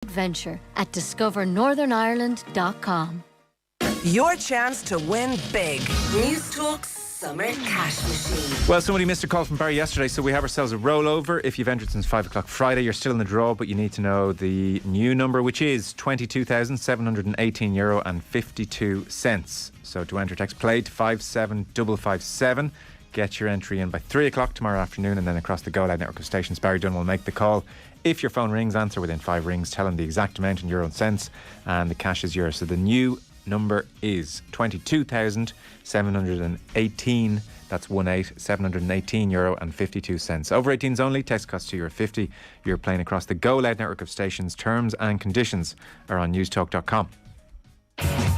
adventure at discovernorthernireland.com. Your chance to win big. News Talk's Summer Cash Machine. Well, somebody missed a call from Barry yesterday, so we have ourselves a rollover. If you've entered since 5 o'clock Friday, you're still in the draw, but you need to know the new number, which is €22,718 and 52 cents. So to enter, text play to 57557. Get your entry in by 3 o'clock tomorrow afternoon, and then across the Go Loud network of stations, Barry Dunn will make the call. If your phone rings, answer within 5 rings, tell him the exact amount in euro and cents, and the cash is yours. So the new number is 22,718. That's 718 euro and 52 cents. Over 18s only. Text costs €2.50. You're playing across the Go Loud network of stations. Terms and conditions are on newstalk.com.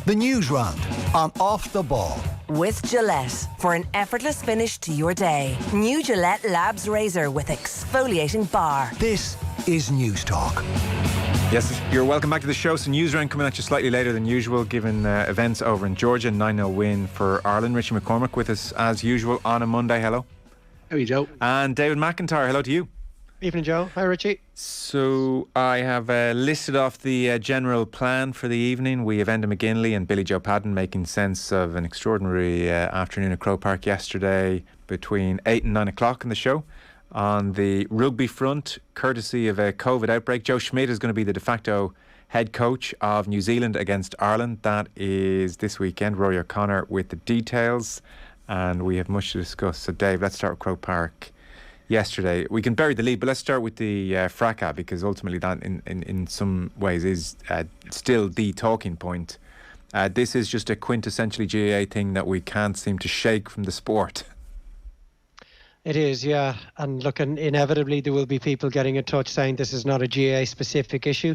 The Newsround on Off the Ball. With Gillette, for an effortless finish to your day. New Gillette Labs Razor with exfoliating bar. This is News Talk. Yes, you're welcome back to the show. So Newsround coming at you slightly later than usual, given events over in Georgia. 9-0 win for Ireland. Richie McCormack with us as usual on a Monday. Hello. How are you, Joe? And David McIntyre. Hello to you. Evening, Joe. Hi, Richie. So I have listed off the general plan for the evening. We have Enda McGinley and Billy Joe Padden making sense of an extraordinary afternoon at Croke Park yesterday between 8 and 9 o'clock in the show. On the rugby front, courtesy of a COVID outbreak, Joe Schmidt is going to be the de facto head coach of New Zealand against Ireland. That is this weekend. Rory O'Connor with the details, and we have much to discuss. So Dave, let's start with Croke Park yesterday. We can bury the lead, but let's start with the fracas, because ultimately that in some ways is still the talking point. This is just a quintessentially GAA thing that we can't seem to shake from the sport. It is, yeah. And look, inevitably there will be people getting in touch saying this is not a GAA specific issue.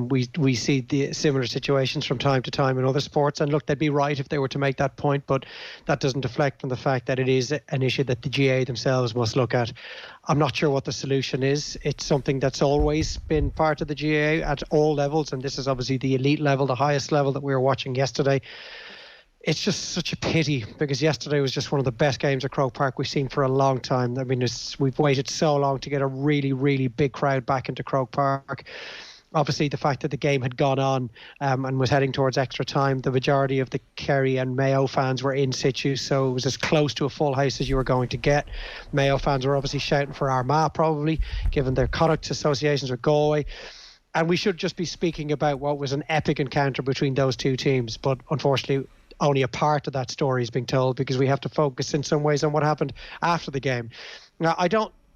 We see the similar situations from time to time in other sports, and look, they'd be right if they were to make that point, but that doesn't deflect from the fact that it is an issue that the GAA themselves must look at. I'm not sure what the solution is. It's something that's always been part of the GAA at all levels, and this is obviously the elite level, the highest level that we were watching yesterday. It's just such a pity, because yesterday was just one of the best games at Croke Park we've seen for a long time. I mean, we've waited so long to get a really, really big crowd back into Croke Park. Obviously, the fact that the game had gone on and was heading towards extra time, the majority of the Kerry and Mayo fans were in situ, so it was as close to a full house as you were going to get. Mayo fans were obviously shouting for Armagh, probably, given their conduct associations with Galway. And we should just be speaking about what was an epic encounter between those two teams, but unfortunately only a part of that story is being told, because we have to focus in some ways on what happened after the game. Now,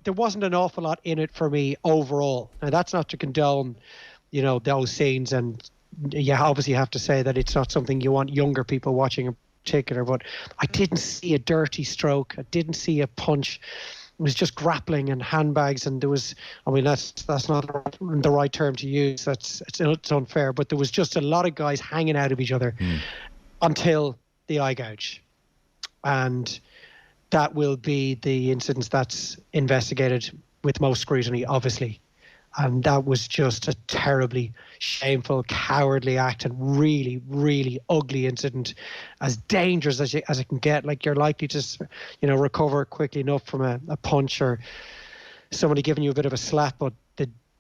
there wasn't an awful lot in it for me overall. Now, that's not to condone, those scenes, and you obviously have to say that it's not something you want younger people watching in particular, but I didn't see a dirty stroke. I didn't see a punch. It was just grappling and handbags, and there was, that's not the right term to use. It's unfair, but there was just a lot of guys hanging out of each other. Until the eye gouge. And that will be the incident that's investigated with most scrutiny, obviously. And that was just a terribly shameful, cowardly act, and really, really ugly incident, as dangerous as it can get. Like, you're likely to, recover quickly enough from a punch or somebody giving you a bit of a slap, but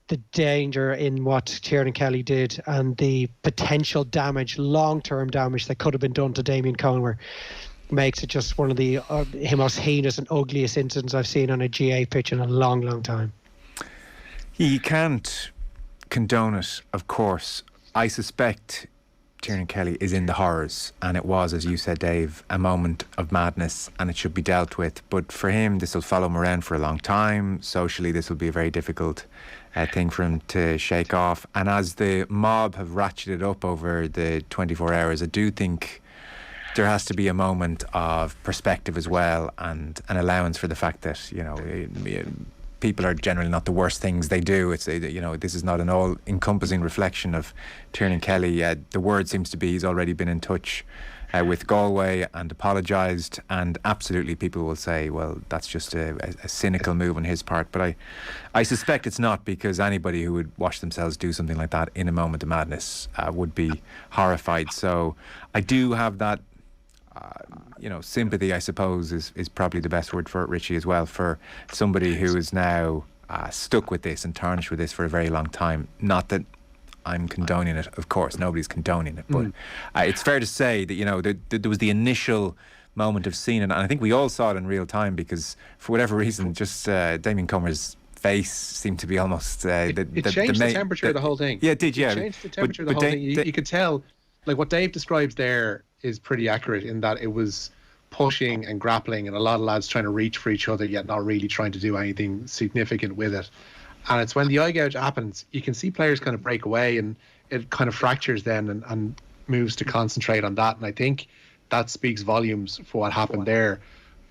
the danger in what Tiernan Kelly did and the potential damage, long-term damage that could have been done to Damien Conwer, makes it just one of the most heinous and ugliest incidents I've seen on a GAA pitch in a long, long time. You can't condone it, of course. I suspect Tiernan Kelly is in the horrors, and it was, as you said, Dave, a moment of madness, and it should be dealt with. But for him, this will follow him around for a long time. Socially, this will be a very difficult thing for him to shake off. And as the mob have ratcheted up over the 24 hours, I do think there has to be a moment of perspective as well, and an allowance for the fact that, people are generally not the worst things they do. It's this is not an all-encompassing reflection of Tiernan Kelly. The word seems to be he's already been in touch with Galway and apologised, and absolutely people will say, well, that's just a cynical move on his part. But I suspect it's not, because anybody who would watch themselves do something like that in a moment of madness would be horrified. So I do have that sympathy, I suppose, is probably the best word for it, Richie, as well, for somebody who is now stuck with this and tarnished with this for a very long time. Not that I'm condoning it. Of course, nobody's condoning it, but it's fair to say that, you know, there was the initial moment of seeing it, and I think we all saw it in real time because, for whatever reason, just Damien Comer's face seemed to be almost... it changed the temperature of the whole thing. Yeah, it did, yeah. It changed the temperature of the whole thing. You could tell, like, what Dave describes there is pretty accurate in that it was pushing and grappling and a lot of lads trying to reach for each other yet not really trying to do anything significant with it. And it's when the eye gouge happens, you can see players kind of break away and it kind of fractures then and moves to concentrate on that. And I think that speaks volumes for what happened there.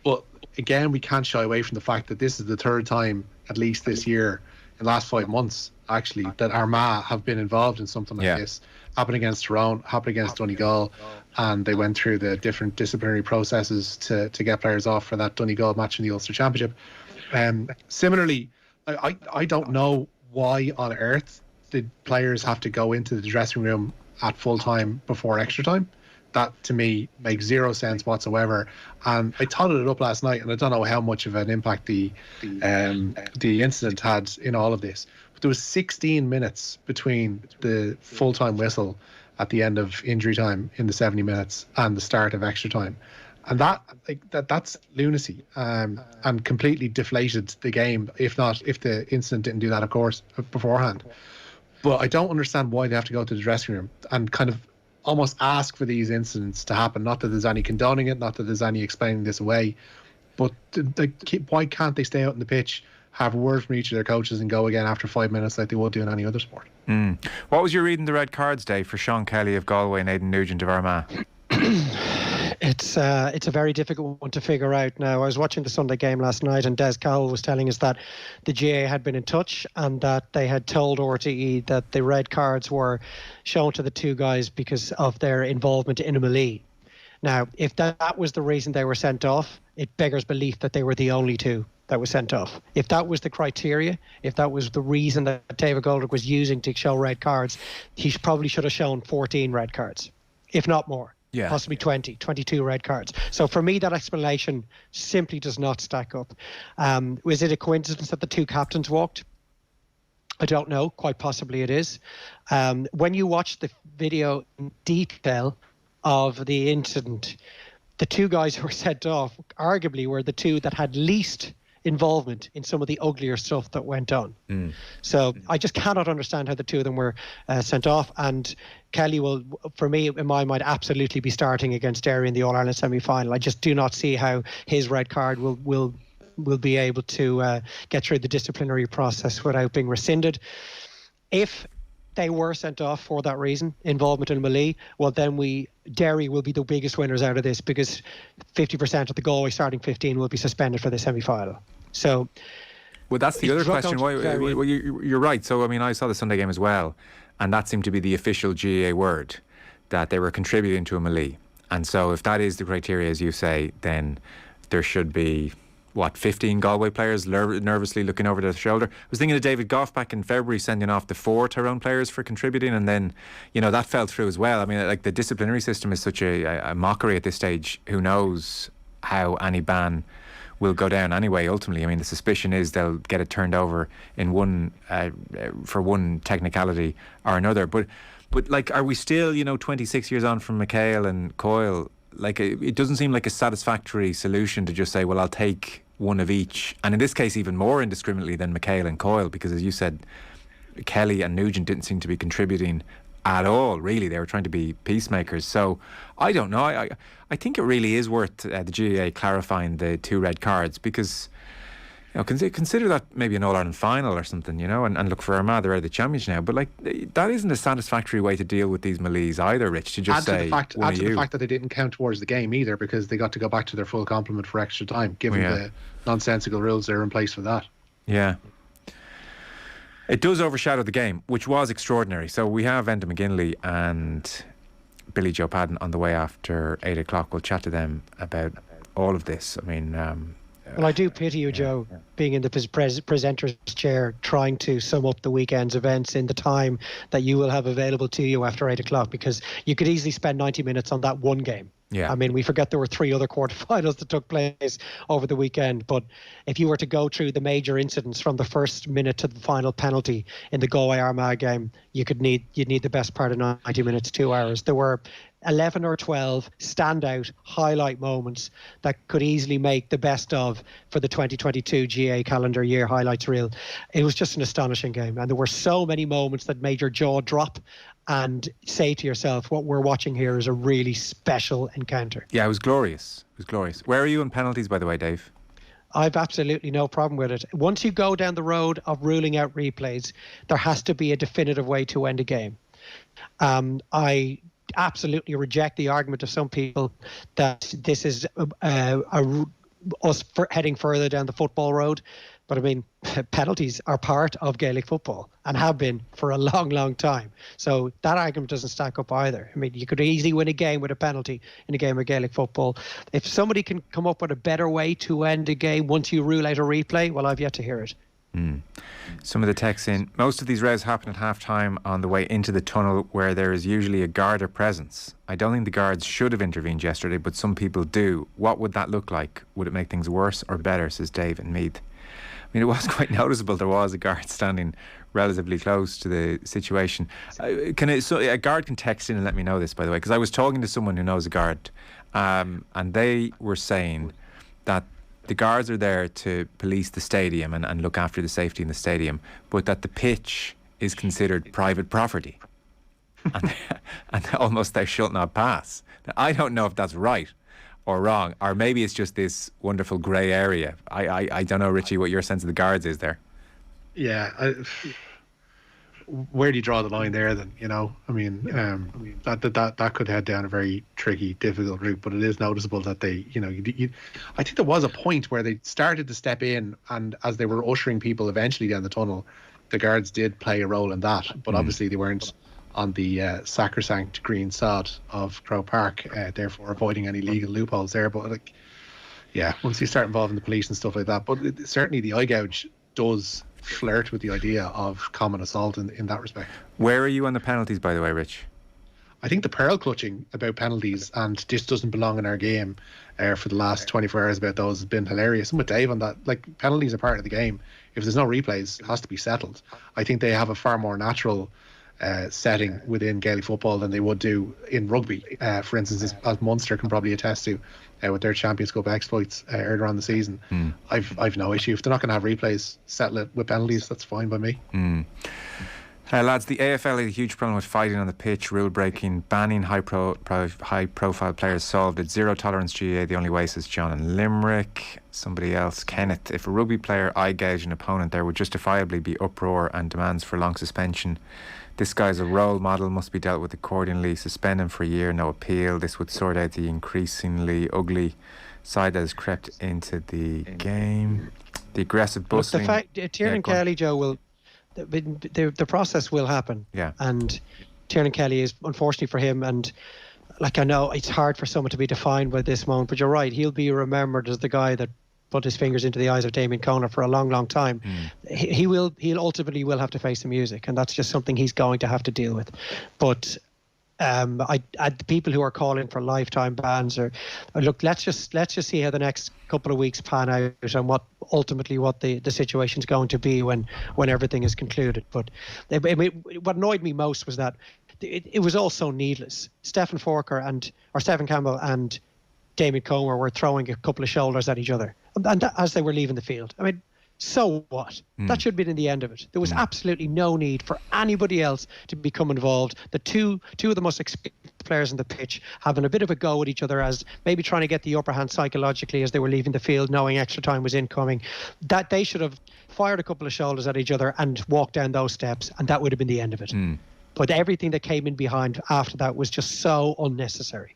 But again, we can't shy away from the fact that this is the third time, at least this year, in the last 5 months, actually, that Armagh have been involved in something like this. Happened against Tyrone, happened against Donegal, and they went through the different disciplinary processes to get players off for that Donegal match in the Ulster Championship. Similarly, I don't know why on earth did players have to go into the dressing room at full time before extra time. That to me makes zero sense whatsoever. And I totted it up last night, and I don't know how much of an impact the incident had in all of this. But there was 16 minutes between the full time whistle at the end of injury time in the 70 minutes and the start of extra time. And that's lunacy, and completely deflated the game. If the incident didn't do that, of course, beforehand. But I don't understand why they have to go to the dressing room and kind of almost ask for these incidents to happen. Not that there's any condoning it, not that there's any explaining this away, but why can't they stay out on the pitch, have a word from each of their coaches, and go again after 5 minutes like they would do in any other sport? What was your reading the red cards, Dave, for Sean Kelly of Galway and Aidan Nugent of Armagh? It's a very difficult one to figure out now. I was watching the Sunday game last night, and Des Cowell was telling us that the GAA had been in touch and that they had told RTE that the red cards were shown to the two guys because of their involvement in a melee. Now, if that was the reason they were sent off, it beggars belief that they were the only two that were sent off. If that was the criteria, if that was the reason that David Goldrick was using to show red cards, he probably should have shown 14 red cards, if not more. Yeah. Possibly 22 red cards. So for me, that explanation simply does not stack up. Was it a coincidence that the two captains walked? I don't know. Quite possibly it is. When you watch the video in detail of the incident, the two guys who were sent off arguably were the two that had least involvement in some of the uglier stuff that went on. So I just cannot understand how the two of them were sent off. And Kelly will, for me, in my mind, absolutely be starting against Derry in the All-Ireland semi-final. I just do not see how his red card will be able to get through the disciplinary process without being rescinded. If they were sent off for that reason, involvement in melee, well then Derry will be the biggest winners out of this, because 50% of the Galway starting 15 will be suspended for the semi-final. So, well, that's the other question. Well, you're right. So, I mean, I saw the Sunday game as well, and that seemed to be the official GAA word, that they were contributing to a melee. And so if that is the criteria, as you say, then there should be 15 Galway players nervously looking over their shoulder. I was thinking of David Goff back in February sending off the 4 Tyrone players for contributing, and then, you know, that fell through as well. I mean, like, the disciplinary system is such a mockery at this stage. Who knows how any ban will go down anyway, ultimately. I mean, the suspicion is they'll get it turned over in for one technicality or another. But like, are we still, 26 years on from McHale and Coyle? Like, it doesn't seem like a satisfactory solution to just say, well, I'll take one of each. And in this case, even more indiscriminately than McHale and Coyle, because, as you said, Kelly and Nugent didn't seem to be contributing at all, really. They were trying to be peacemakers. So I don't know. I think it really is worth the GAA clarifying the 2 red cards, because, consider that maybe an All-Ireland final or something, and look, for Armagh, they're out of the Championship now. But, like, that isn't a satisfactory way to deal with these melees either, Rich, to just say, add to the fact that they didn't count towards the game either, because they got to go back to their full complement for extra time, given the nonsensical rules that are in place for that. Yeah. It does overshadow the game, which was extraordinary. So we have Enda McGinley and Billy Joe Padden on the way after 8 o'clock. We'll chat to them about all of this. I mean... well, I do pity you, Joe, being in the presenter's chair, trying to sum up the weekend's events in the time that you will have available to you after 8 o'clock, because you could easily spend 90 minutes on that one game. Yeah. I mean, we forget there were 3 other quarterfinals that took place over the weekend. But if you were to go through the major incidents from the first minute to the final penalty in the Galway Armagh game, you'd need the best part of 90 minutes, 2 hours. There were 11 or 12 standout highlight moments that could easily make the best of for the 2022 GAA calendar year highlights reel. It was just an astonishing game, and there were so many moments that made your jaw drop and say to yourself, what we're watching here is a really special encounter. Yeah, it was glorious. It was glorious. Where are you in penalties, by the way, Dave? I've absolutely no problem with it. Once you go down the road of ruling out replays, there has to be a definitive way to end a game. I absolutely reject the argument of some people that this is us heading further down the football road. But I mean, penalties are part of Gaelic football and have been for a long, long time. So that argument doesn't stack up either. I mean, you could easily win a game with a penalty in a game of Gaelic football. If somebody can come up with a better way to end a game once you rule out a replay, well, I've yet to hear it. Some of the texts in. Most of these rows happen at half-time on the way into the tunnel where there is usually a guard or presence. I don't think the guards should have intervened yesterday, but some people do. What would that look like? Would it make things worse or better, says Dave in Meath. I mean, it was quite noticeable there was a guard standing relatively close to the situation. A guard can text in and let me know this, by the way, because I was talking to someone who knows a guard, and they were saying that the guards are there to police the stadium and look after the safety in the stadium, but that the pitch is considered private property and almost they shall not pass. Now, I don't know if that's right or wrong, or maybe it's just this wonderful grey area. I don't know, Richie, what your sense of the guards is there. Yeah, where do you draw the line there then? You know, I mean, that could head down a very tricky, difficult route. But it is noticeable that they, you know, I think there was a point where they started to step in, and as they were ushering people eventually down the tunnel, the guards did play a role in that. But obviously they weren't on the sacrosanct green sod of Croke Park, therefore avoiding any legal loopholes there. But like, yeah, once you start involving the police and stuff like that, but certainly the eye gouge does flirt with the idea of common assault in that respect. Where are you on the penalties, by the way, Rich? I think the pearl clutching about penalties and this doesn't belong in our game for the last 24 hours about those has been hilarious. I'm with Dave on that. Like, penalties are part of the game. If there's no replays, it has to be settled. I think they have a far more natural setting within Gaelic football than they would do in rugby. For instance, as Munster can probably attest to with their Champions Cup exploits earlier on the season. I've no issue. If they're not going to have replays, settle it with penalties, that's fine by me. Lads, the AFL had a huge problem with fighting on the pitch, rule breaking, banning high profile players solved it. Zero tolerance GAA, the only way, says John in Limerick. Somebody else, Kenneth, if a rugby player eye gouge an opponent, there would justifiably be uproar and demands for long suspension. This guy's a role model, must be dealt with accordingly. Suspend him for a year, no appeal. This would sort out the increasingly ugly side that has crept into the game. The aggressive bustling. Look, the fact Tiernan Kelly, Joe, will the process will happen. Yeah. And Tiernan Kelly is, unfortunately for him, and like, I know it's hard for someone to be defined by this moment, but you're right, he'll be remembered as the guy that put his fingers into the eyes of Damien Conner for a long, long time. He'll ultimately will have to face the music, and that's just something he's going to have to deal with. But the people who are calling for lifetime bans look, let's just see how the next couple of weeks pan out and what the situation's going to be when everything is concluded. But what annoyed me most was that it was all so needless. Stephen Campbell and Damien Comer were throwing a couple of shoulders at each other, and as they were leaving the field. I mean, so what? That should have been in the end of it. There was absolutely no need for anybody else to become involved. The two of the most experienced players on the pitch having a bit of a go at each other, as maybe trying to get the upper hand psychologically as they were leaving the field, knowing extra time was incoming. That they should have fired a couple of shoulders at each other and walked down those steps, and that would have been the end of it. But everything that came in behind after that was just so unnecessary.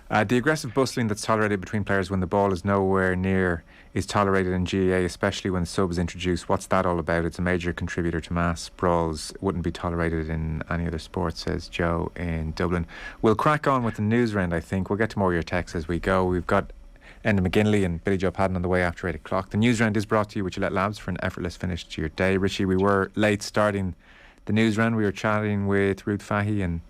The aggressive bustling that's tolerated between players when the ball is nowhere near is tolerated in GAA, especially when the sub is introduced. What's that all about? It's a major contributor to mass brawls. It wouldn't be tolerated in any other sport, says Joe in Dublin. We'll crack on with the news round, I think. We'll get to more of your texts as we go. We've got Enda McGinley and Billy Joe Padden on the way after 8 o'clock. The news round is brought to you with Gillette Labs for an effortless finish to your day. Richie, we were late starting the news round. We were chatting with Ruth Fahey and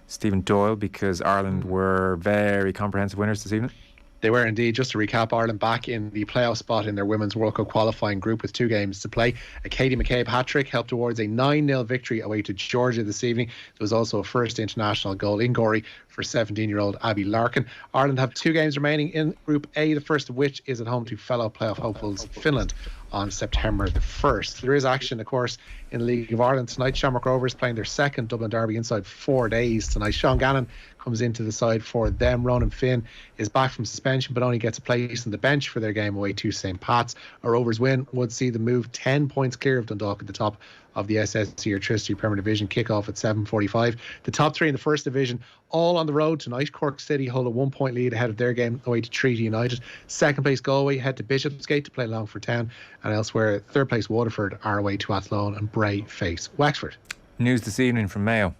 Stephen Doyle, because Ireland were very comprehensive winners this evening. They were indeed. Just to recap, Ireland back in the playoff spot in their Women's World Cup qualifying group with 2 games to play. A Katie McCabe hat-trick helped towards a 9-0 victory away to Georgia this evening. There was also a first international goal in Gorey for 17-year-old Abby Larkin. Ireland have 2 games remaining in Group A, the first of which is at home to fellow playoff hopefuls Finland on September the 1st. There is action, of course, in the League of Ireland tonight. Shamrock Rovers playing their second Dublin derby inside 4 days tonight. Sean Gannon comes into the side for them. Ronan Finn is back from suspension but only gets a place on the bench for their game away to St. Pat's. A Rovers win would see them move 10 points clear of Dundalk at the top of the SSC Electricity Premier Division. Kick-off at 7:45. The top 3 in the First Division all on the road tonight. Cork City hold a 1-point lead ahead of their game away to Treaty United. Second place Galway head to Bishopsgate to play Longford Town, and elsewhere third place Waterford are away to Athlone, and Bray face Wexford. News this evening from Mayo.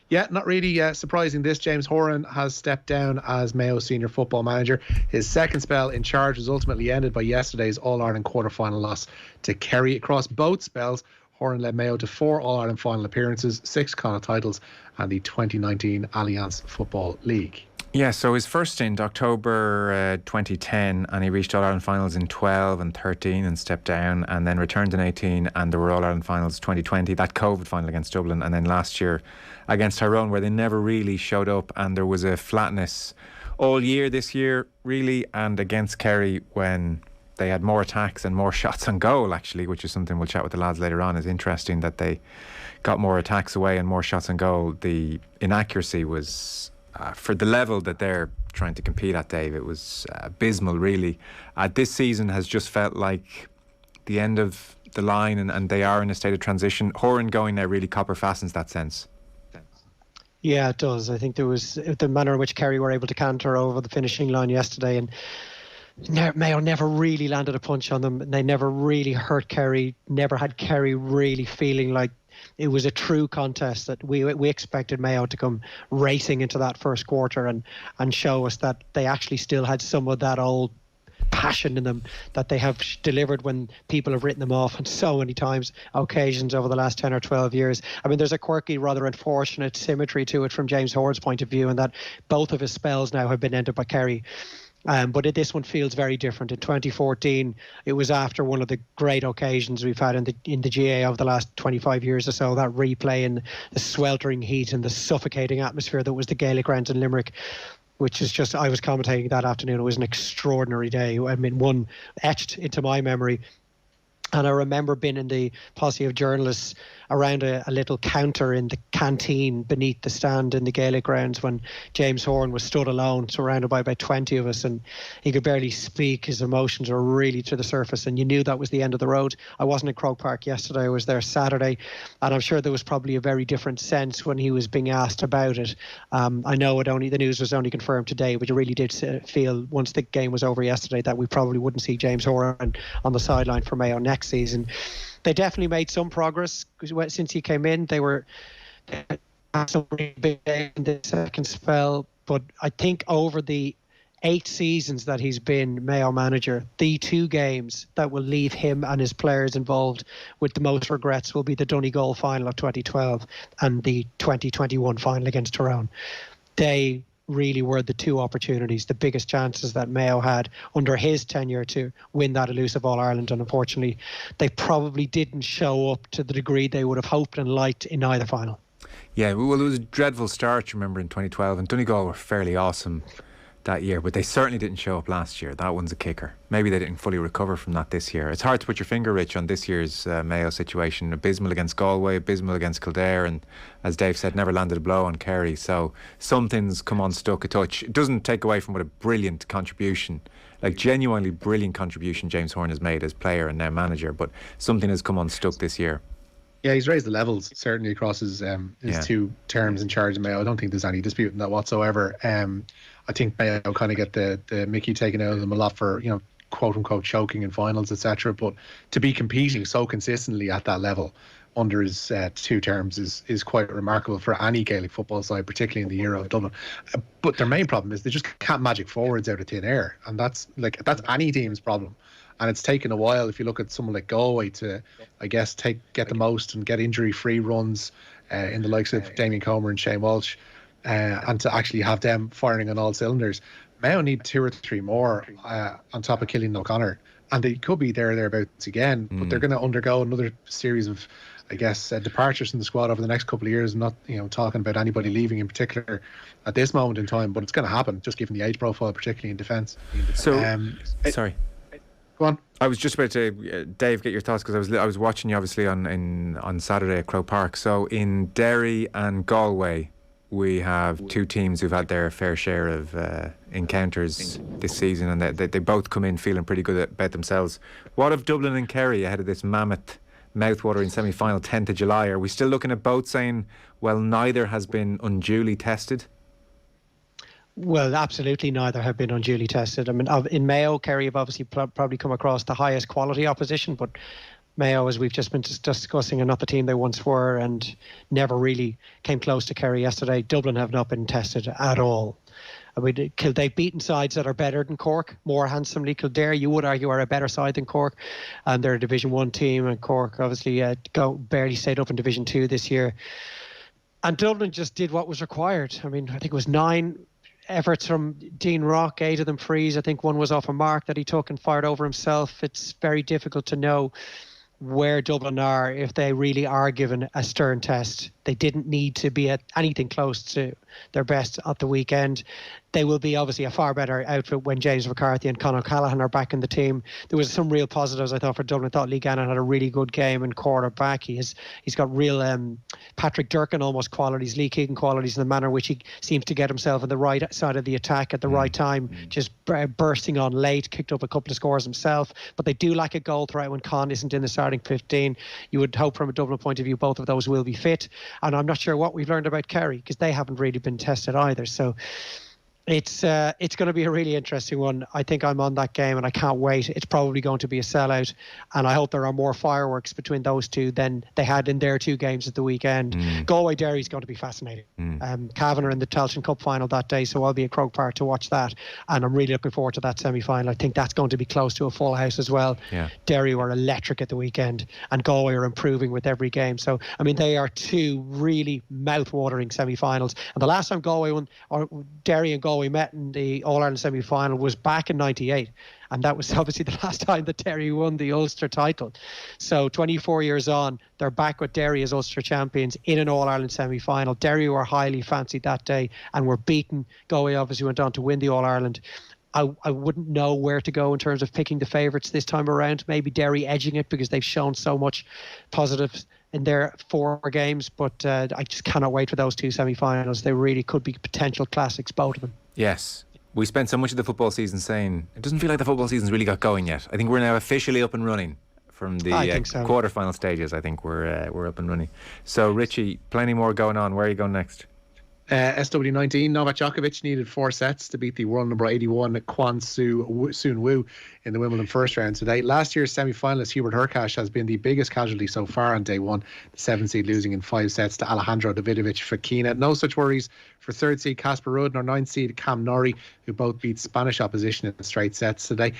Yeah, not really surprising this. James Horan has stepped down as Mayo senior football manager. His second spell in charge was ultimately ended by yesterday's All-Ireland quarter-final loss to Kerry. Across both spells, Horan led Mayo to 4 All-Ireland final appearances, 6 Connacht titles, and the 2019 Alliance Football League. Yeah, so his first stint, October 2010, and he reached All-Ireland finals in 12 and 13 and stepped down, and then returned in 18, and there were All-Ireland finals 2020, that COVID final against Dublin, and then last year against Tyrone, where they never really showed up, and there was a flatness all year this year, really, and against Kerry when they had more attacks and more shots on goal, actually, which is something we'll chat with the lads later on. It's interesting that they got more attacks away and more shots on goal. The inaccuracy was, for the level that they're trying to compete at, Dave, it was abysmal, really. This season has just felt like the end of the line, and they are in a state of transition. Horan going there really copper fastens that sense. Yeah, it does. I think there was the manner in which Kerry were able to canter over the finishing line yesterday, and Mayo never really landed a punch on them. They never really hurt Kerry, never had Kerry really feeling like it was a true contest, that we expected Mayo to come racing into that first quarter and show us that they actually still had some of that old passion in them that they have delivered when people have written them off on so many occasions over the last 10 or 12 years. I mean, there's a quirky, rather unfortunate symmetry to it from James Horan's point of view, in that both of his spells now have been ended by Kerry. But this one feels very different. In 2014, it was after one of the great occasions we've had in the GAA over the last 25 years or so, that replay in the sweltering heat and the suffocating atmosphere that was the Gaelic Grounds in Limerick, which is just, I was commentating that afternoon. It was an extraordinary day. I mean, one etched into my memory. And I remember being in the posse of journalists around a little counter in the canteen beneath the stand in the Gaelic Grounds when James Horan was stood alone, surrounded by about 20 of us, and he could barely speak. His emotions were really to the surface, and you knew that was the end of the road. I wasn't in Croke Park yesterday. I was there Saturday, and I'm sure there was probably a very different sense when he was being asked about it. I know the news was only confirmed today, but you really did feel once the game was over yesterday that we probably wouldn't see James Horan on the sideline for Mayo next season. They definitely made some progress since he came in. They had some really big days in the second spell, but I think over the 8 seasons that he's been Mayo manager, the 2 games that will leave him and his players involved with the most regrets will be the Donegal final of 2012 and the 2021 final against Tyrone. They really were the 2 opportunities, the biggest chances that Mayo had under his tenure to win that elusive All-Ireland, and unfortunately they probably didn't show up to the degree they would have hoped and liked in either final. Yeah, well, it was a dreadful start, you remember, in 2012, and Donegal were fairly awesome that year, but they certainly didn't show up last year. That one's a kicker. Maybe they didn't fully recover from that this year. It's hard to put your finger, Rich, on this year's Mayo situation. Abysmal against Galway, abysmal against Kildare, and as Dave said, never landed a blow on Kerry. So something's come unstuck a touch. It doesn't take away from what a brilliant contribution, like genuinely brilliant contribution James Horan has made as player and now manager, but something has come unstuck this year. Yeah, he's raised the levels certainly across his 2 terms in charge of Mayo. I don't think there's any dispute in that whatsoever. I think Mayo kind of get the Mickey taken out of them a lot for, quote unquote choking in finals, etc. But to be competing so consistently at that level under his 2 terms is quite remarkable for any Gaelic football side, particularly in the era of Dublin. But their main problem is they just can't magic forwards out of thin air, and that's any team's problem. And it's taken a while, if you look at someone like Galway, to, I guess, get the most and get injury-free runs in the likes of Damien Comer and Shane Walsh. and to actually have them firing on all cylinders. Mayo need 2 or 3 more on top of Cillian O'Connor, and they could be thereabouts again, but they're going to undergo another series of, I guess, departures from the squad over the next couple of years. I'm not, talking about anybody leaving in particular at this moment in time, but it's going to happen, just given the age profile, particularly in defence. So, sorry. Go on. I was just about to, Dave, get your thoughts, because I was watching you obviously on Saturday at Croke Park. So in Derry and Galway, we have 2 teams who've had their fair share of encounters this season, and they both come in feeling pretty good about themselves. What of Dublin and Kerry ahead of this mammoth mouthwatering semi-final 10th of July? Are we still looking at both saying, well, neither has been unduly tested? Well, absolutely neither have been unduly tested. I mean, in Mayo, Kerry have obviously probably come across the highest quality opposition, but Mayo, as we've just been discussing, are not the team they once were and never really came close to Kerry yesterday. Dublin have not been tested at all. I mean, they've beaten sides that are better than Cork more handsomely. Kildare, you would argue, are a better side than Cork, and they're a Division 1 team, and Cork obviously barely stayed up in Division 2 this year. And Dublin just did what was required. I mean, I think it was 9 efforts from Dean Rock, 8 of them frees. I think one was off a mark that he took and fired over himself. It's very difficult to know where Dublin are if they really are given a stern test. They didn't need to be at anything close to their best at the weekend. They will be obviously a far better outfit when James McCarthy and Conor Callaghan are back in the team. There was some real positives, I thought, for Dublin. I thought Lee Gannon had a really good game in quarterback. He's got real Patrick Durkin almost qualities, Lee Keegan qualities, in the manner in which he seems to get himself on the right side of the attack at the right time, just bursting on late, kicked up a couple of scores himself. But they do lack a goal threat when Con isn't in the starting 15. You would hope from a Dublin point of view both of those will be fit. And I'm not sure what we've learned about Kerry, because they haven't really been tested either. So it's going to be a really interesting one. I think I'm on that game and I can't wait. It's probably going to be a sellout, and I hope there are more fireworks between those two than they had in their 2 games at the weekend. Galway Derry is going to be fascinating. Cavan are in the Tailteann Cup final that day, so I'll be at Croke Park to watch that, and I'm really looking forward to that semi-final. I think that's going to be close to a full house as well. Derry were electric at the weekend, and Galway are improving with every game. So I mean, they are 2 really mouth-watering semi-finals, and the last time Derry and Galway met in the All-Ireland semi-final was back in 98, and that was obviously the last time that Derry won the Ulster title. So 24 years on, they're back with Derry as Ulster champions in an All-Ireland semi-final. Derry were highly fancied that day and were beaten. Galway obviously went on to win the All-Ireland. I wouldn't know where to go in terms of picking the favourites this time around. Maybe Derry edging it because they've shown so much positives in their 4 games, but I just cannot wait for those 2 semi-finals. They really could be potential classics, both of them. Yes. We spent so much of the football season saying it doesn't feel like the football season's really got going yet. I think we're now officially up and running from the quarter-final stages. I think we're up and running. So, Richie, plenty more going on. Where are you going next? SW19, Novak Djokovic needed 4 sets to beat the world number 81 Kwon Soon Woo in the Wimbledon first round today. Last year's semi-finalist Hubert Hurkacz has been the biggest casualty so far on day 1, the 7th seed losing in 5 sets to Alejandro Davidovich Fokina. No such worries for 3rd seed Casper Ruud nor 9th seed Cam Norrie, who both beat Spanish opposition in straight sets today.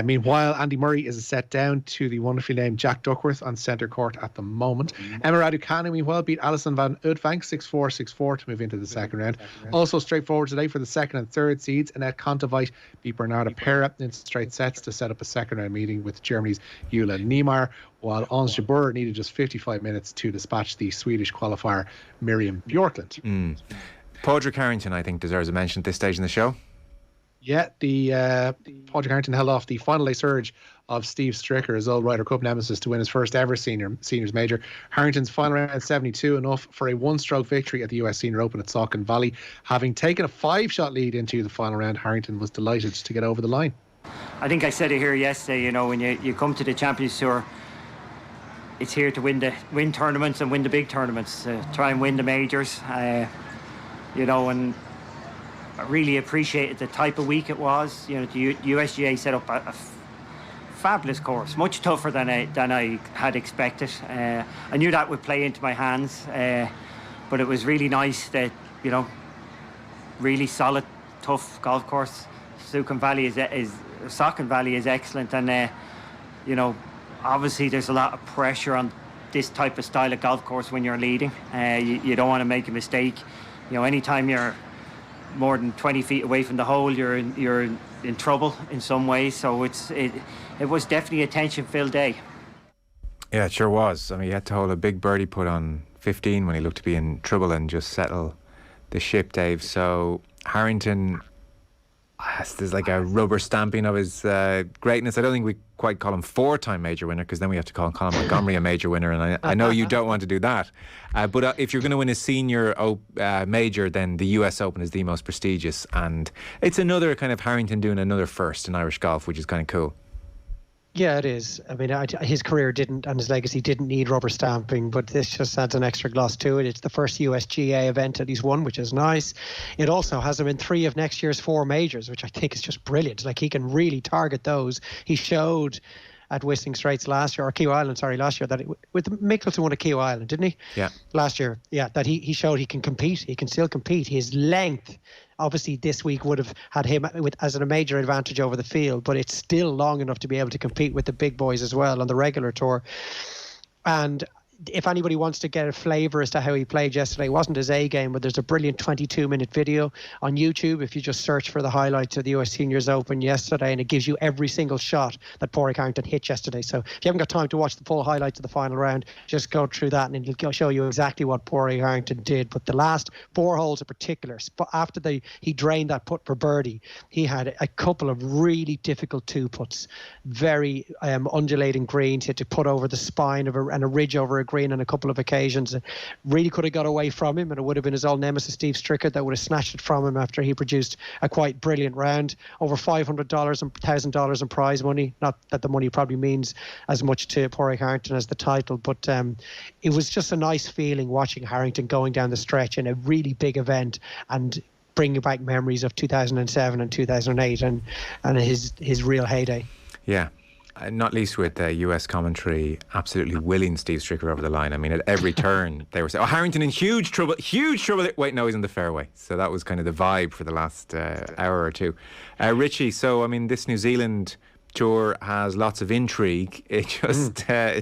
Meanwhile, Andy Murray is a set down to the wonderfully named Jack Duckworth on centre court at the moment. Emma Raducanu, meanwhile, beat Alison van Oudvank 6-4, 6-4 to move into the second round. Also straightforward today for the 2nd and 3rd seeds. Annette Kontaveit beat Bernarda Pera in straight sets to set up a second round meeting with Germany's Jule Niemeyer, while Ons Jabeur needed just 55 minutes to dispatch the Swedish qualifier Miriam Bjorklund. Padraig Harrington, I think, deserves a mention at this stage in the show. Yeah, the Padraig Harrington held off the final day surge of Steve Stricker, his old Ryder Cup nemesis, to win his first ever seniors major. Harrington's final round 72, enough for a 1-stroke victory at the US Senior Open at Saucon Valley. Having taken a 5-shot lead into the final round, Harrington was delighted to get over the line. I think I said it here yesterday, when you come to the Champions Tour, it's here to win tournaments and win the big tournaments, try and win the majors, and I really appreciated the type of week it was. The USGA set up a fabulous course, much tougher than I had expected. I knew that would play into my hands, but it was really nice that really solid, tough golf course. Saucon Valley is excellent, and obviously there's a lot of pressure on this type of style of golf course when you're leading. You don't want to make a mistake. anytime you're more than 20 feet away from the hole, you're in trouble in some ways. So it was definitely a tension-filled day. Yeah, it sure was. I mean, he had to hold a big birdie putt on 15 when he looked to be in trouble and just settle the ship, Dave. So Harrington, there's like a rubber stamping of his greatness. I don't think we quite call him four-time major winner, because then we have to call Colin Montgomery a major winner, and I know you don't want to do that. But if you're going to win a senior major, then the US Open is the most prestigious, and it's another kind of Harrington doing another first in Irish golf, which is kind of cool. Yeah, it is. I mean, his career didn't, and his legacy didn't need rubber stamping, but this just adds an extra gloss to it. It's the first US GAA event that he's won, which is nice. It also has him in 3 of next year's 4 majors, which I think is just brilliant. Like, he can really target those. He showed at Whistling Straits last year, or Key Island, last year, that with Mickelson won a Key Island, didn't he? Yeah. Last year, yeah, that he showed he can compete. He can still compete. His length, obviously, this week would have had him as a major advantage over the field, but it's still long enough to be able to compete with the big boys as well on the regular tour. And if anybody wants to get a flavour as to how he played yesterday, it wasn't his A game, but there's a brilliant 22-minute video on YouTube if you just search for the highlights of the US Seniors Open yesterday, and it gives you every single shot that Padraig Harrington hit yesterday. So if you haven't got time to watch the full highlights of the final round, just go through that and it'll show you exactly what Padraig Harrington did. But the last 4 holes in particular, after he drained that putt for birdie, he had a couple of really difficult 2-putts, very undulating greens. He had to put over the spine of and a ridge over a green on a couple of occasions. It really could have got away from him, and it would have been his old nemesis Steve Stricker that would have snatched it from him after he produced a quite brilliant round. Over $500 and $1,000 in prize money. Not that the money probably means as much to Padraig Harrington as the title, but it was just a nice feeling watching Harrington going down the stretch in a really big event and bringing back memories of 2007 and 2008 and his real heyday. Yeah. Not least with US commentary absolutely willing Steve Stricker over the line. I mean, at every turn they were saying, Harrington in huge trouble. Wait, no, he's in the fairway. So that was kind of the vibe for the last hour or two. Richie, so I mean, this New Zealand tour has lots of intrigue. It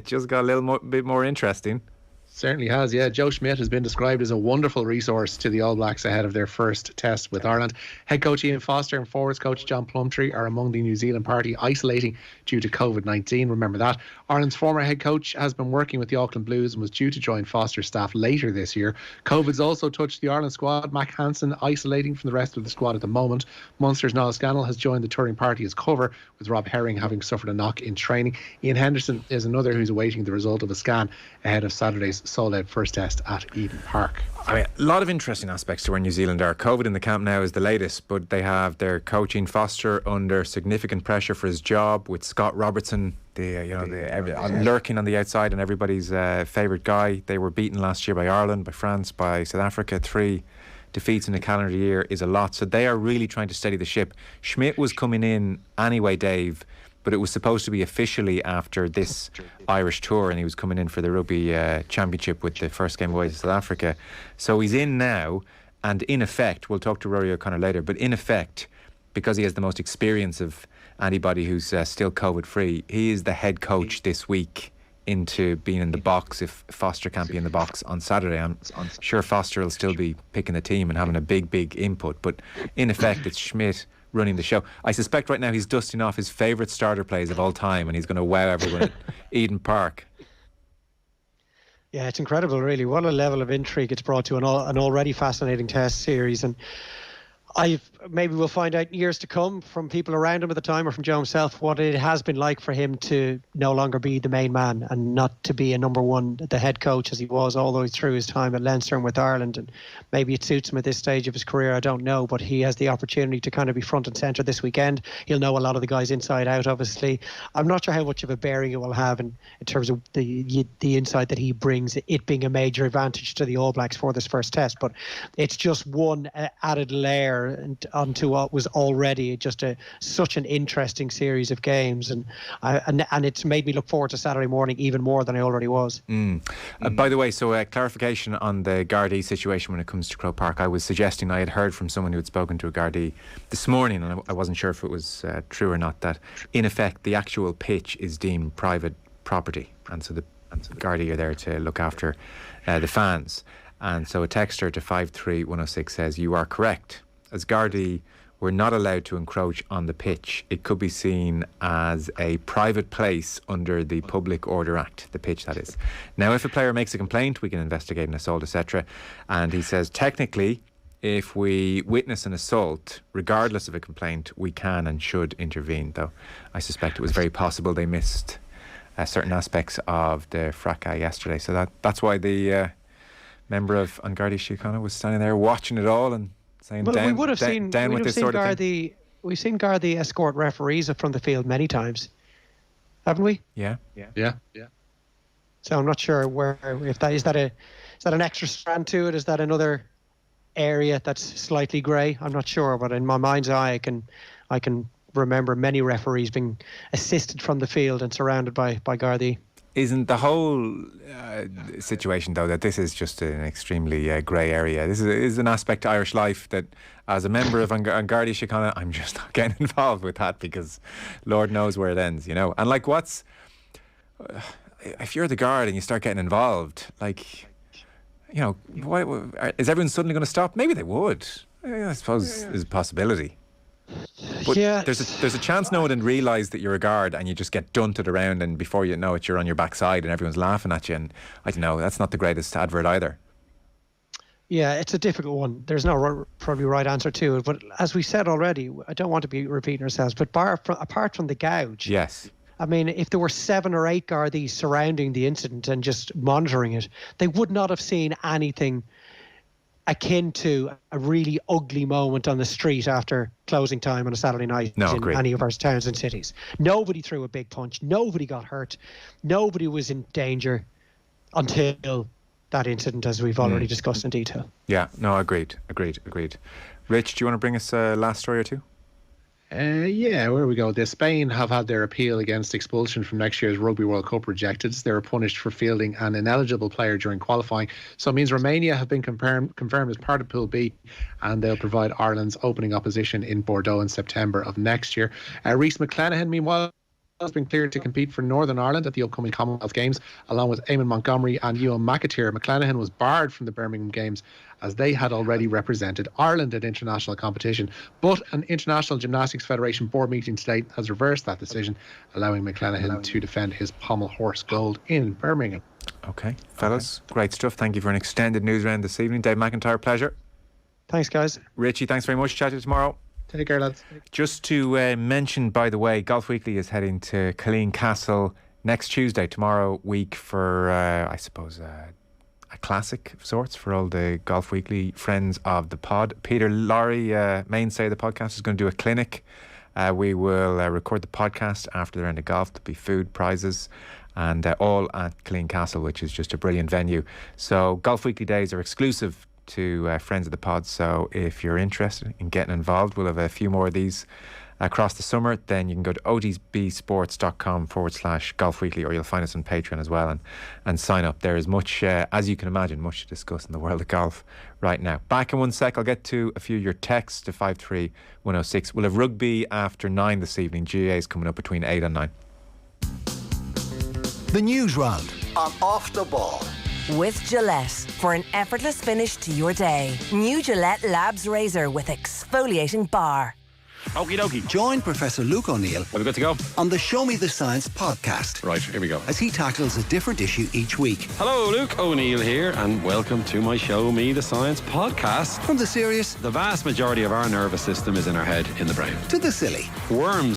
just got a little bit more interesting. Certainly has, yeah. Joe Schmidt has been described as a wonderful resource to the All Blacks ahead of their first test with Ireland. Head coach Ian Foster and forwards coach John Plumtree are among the New Zealand party isolating due to COVID-19. Remember that. Ireland's former head coach has been working with the Auckland Blues and was due to join Foster's staff later this year. COVID's also touched the Ireland squad. Mac Hansen isolating from the rest of the squad at the moment. Munster's Niall Scannell has joined the touring party as cover, with Rob Herring having suffered a knock in training. Ian Henderson is another who's awaiting the result of a scan ahead of Saturday's sold-out first test at Eden Park. I mean, a lot of interesting aspects to where New Zealand are. COVID in the camp now is the latest, but they have their coaching Foster under significant pressure for his job, with Scott Robertson, lurking on the outside and everybody's favourite guy. They were beaten last year by Ireland, by France, by South Africa. 3 defeats in a calendar year is a lot. So they are really trying to steady the ship. Schmidt was coming in anyway, Dave, but it was supposed to be officially after this Irish tour, and he was coming in for the Rugby Championship with the first game away to South Africa. So he's in now, and in effect, we'll talk to Rory O'Connor later, but in effect, because he has the most experience of anybody who's still COVID-free, he is the head coach this week into being in the box if Foster can't be in the box on Saturday. I'm sure Foster will still be picking the team and having a big input, but in effect, it's Schmidt running the show. I suspect right now he's dusting off his favourite starter plays of all time, and he's going to wow everyone at Eden Park. Yeah, it's incredible, really. What a level of intrigue it's brought to an already fascinating test series. And maybe we'll find out years to come from people around him at the time or from Joe himself what it has been like for him to no longer be the main man and not to be a number one, the head coach as he was all the way through his time at Leinster and with Ireland. And maybe it suits him at this stage of his career, I don't know, but he has the opportunity to kind of be front and centre this weekend. He'll know a lot of the guys inside out, obviously. I'm not sure how much of a bearing it will have in terms of the insight that he brings, it being a major advantage to the All Blacks for this first test, but it's just one added layer onto what was already just such an interesting series of games, and it's made me look forward to Saturday morning even more than I already was. By the way, so clarification on the Gardaí situation when it comes to Croke Park. I was suggesting, I had heard from someone who had spoken to a Gardaí this morning, and I wasn't sure if it was true or not, that in effect the actual pitch is deemed private property, and so the Gardaí are there to look after the fans. And so a texter to 53106 says, you are correct. As Gardaí were not allowed to encroach on the pitch, it could be seen as a private place under the Public Order Act, the pitch that is. Now, if a player makes a complaint, we can investigate an assault, etc. And he says, technically, if we witness an assault, regardless of a complaint, we can and should intervene, though I suspect it was very possible they missed certain aspects of the fracas yesterday. So that's why the member of An Gardaí Síochána was standing there watching it all and saying, well, down, we would have seen, down with this sort of thing. We've seen Gardaí escort referees from the field many times, haven't we? Yeah. So I'm not sure if that is that an extra strand to it? Is that another area that's slightly grey? I'm not sure, but in my mind's eye, I can remember many referees being assisted from the field and surrounded by Gardaí. Isn't the whole situation, though, that this is just an extremely grey area? This is an aspect to Irish life that, as a member of An Gardaí Síochána, I'm just not getting involved with that, because Lord knows where it ends, you know. And like, if you're the guard and you start getting involved, like, you know, is everyone suddenly going to stop? Maybe they would. I suppose there's a possibility. But yeah, there's a chance no one would realise that you're a guard and you just get dunted around, and before you know it, you're on your backside and everyone's laughing at you. And I don't know, that's not the greatest advert either. Yeah, it's a difficult one. There's no probably right answer to it. But as we said already, I don't want to be repeating ourselves, but apart from the gouge, yes. I mean, if there were 7 or 8 Gardaí surrounding the incident and just monitoring it, they would not have seen anything akin to a really ugly moment on the street after closing time on a Saturday night in any of our towns and cities. Nobody threw a big punch. Nobody got hurt. Nobody was in danger until that incident, as we've already discussed in detail. Yeah, no, agreed. Rich, do you want to bring us a last story or two? Yeah, where we go. Spain have had their appeal against expulsion from next year's Rugby World Cup rejected. They were punished for fielding an ineligible player during qualifying. So it means Romania have been confirmed as part of Pool B, and they'll provide Ireland's opening opposition in Bordeaux in September of next year. Rhys McClenaghan, meanwhile, has been cleared to compete for Northern Ireland at the upcoming Commonwealth Games, along with Eamon Montgomery and Ewan McIntyre. McClenaghan was barred from the Birmingham Games as they had already represented Ireland at international competition. But an International Gymnastics Federation board meeting today has reversed that decision, allowing McClenaghan to defend his pommel horse gold in Birmingham. Okay, fellas, great stuff. Thank you for an extended news round this evening. Dave McIntyre, pleasure. Thanks, guys. Richie, thanks very much. Chat to you tomorrow. Take care, lads. Just to mention, by the way, Golf Weekly is heading to Killeen Castle next Tuesday, tomorrow week, for, I suppose, a classic of sorts for all the Golf Weekly friends of the pod. Peter Lowry, mainstay of the podcast, is going to do a clinic. We will record the podcast after the round of golf. There'll be food, prizes, and all at Killeen Castle, which is just a brilliant venue. So Golf Weekly days are exclusive to friends of the pod, so if you're interested in getting involved, we'll have a few more of these across the summer. Then you can go to otbsports.com/Golf Weekly, or you'll find us on Patreon as well, and sign up. There is much, as you can imagine, much to discuss in the world of golf right now. Back in 1 sec, I'll get to a few of your texts to 53106. We'll have rugby after 9 this evening. GAA is coming up between 8 and 9. The News Round on Off the Ball. With Gillette, for an effortless finish to your day. New Gillette Labs Razor with exfoliating bar. Okie dokie. Join Professor Luke O'Neill. Are we good to go? On the Show Me the Science podcast. Right, here we go. As he tackles a different issue each week. Hello, Luke O'Neill here, and welcome to my Show Me the Science podcast. From the serious, the vast majority of our nervous system is in our head, in the brain. to the silly. Worms